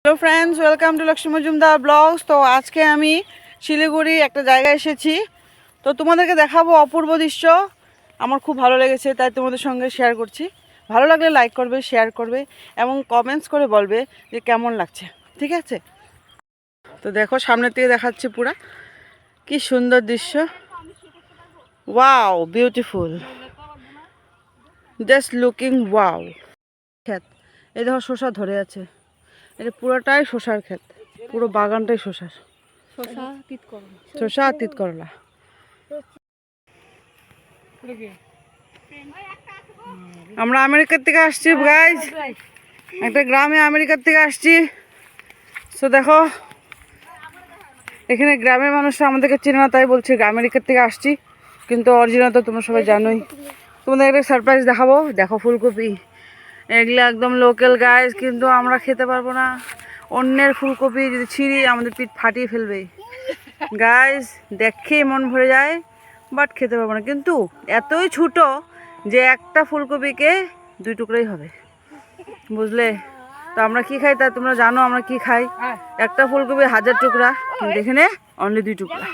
Hello friends, welcome to Lakshmi Majumdar blogs. তো আজকে আমি শিলিগুড়ি একটা জায়গায় এসেছি। তো তোমাদেরকে দেখাবো অপূর্ব দৃশ্য। আমার খুব ভালো লেগেছে, তাই তোমাদের সঙ্গে শেয়ার করছি। ভালো লাগলে লাইক করবে, শেয়ার করবে এবং কমেন্টস করে বলবে যে কেমন লাগছে, ঠিক আছে? তো দেখো, সামনের থেকে দেখাচ্ছি পুরা কি সুন্দর দৃশ্য। Wow, beautiful, just looking wow. ক্ষেত, এই দেখো শসা ধরে আছে। এটা পুরোটাই শসার ক্ষেত, পুরো বাগানটাই শসার। শসা আর তিত করলা। আমরা আমেরিকার থেকে আসছি গাইজ, একটা গ্রামে আমেরিকার থেকে আসছি। তো দেখো, এখানে গ্রামের মানুষরা আমাদেরকে চেনে না, তাই বলছে আমেরিকার থেকে আসছি, কিন্তু অরিজিনাল তো তোমরা সবাই জানোই। তোমাদের একটা সারপ্রাইজ দেখাবো। দেখো ফুলকপি, এগুলো একদম লোকাল গাইজ, কিন্তু আমরা খেতে পারবো না। অন্যের ফুলকপি যদি ছিঁড়ি আমাদের পিঠ ফাটিয়ে ফেলবে গাইজ। দেখেই মন ভরে যায়, বাট খেতে পারবো না। কিন্তু এতই ছোটো যে একটা ফুলকপিকে 2 টুকরাই হবে, বুঝলে? তো আমরা কি খাই তা তোমরা জানো আমরা কি খাই। একটা ফুলকপি 1000 টুকরা, কিন্তু এখানে অনলি 2 টুকরা।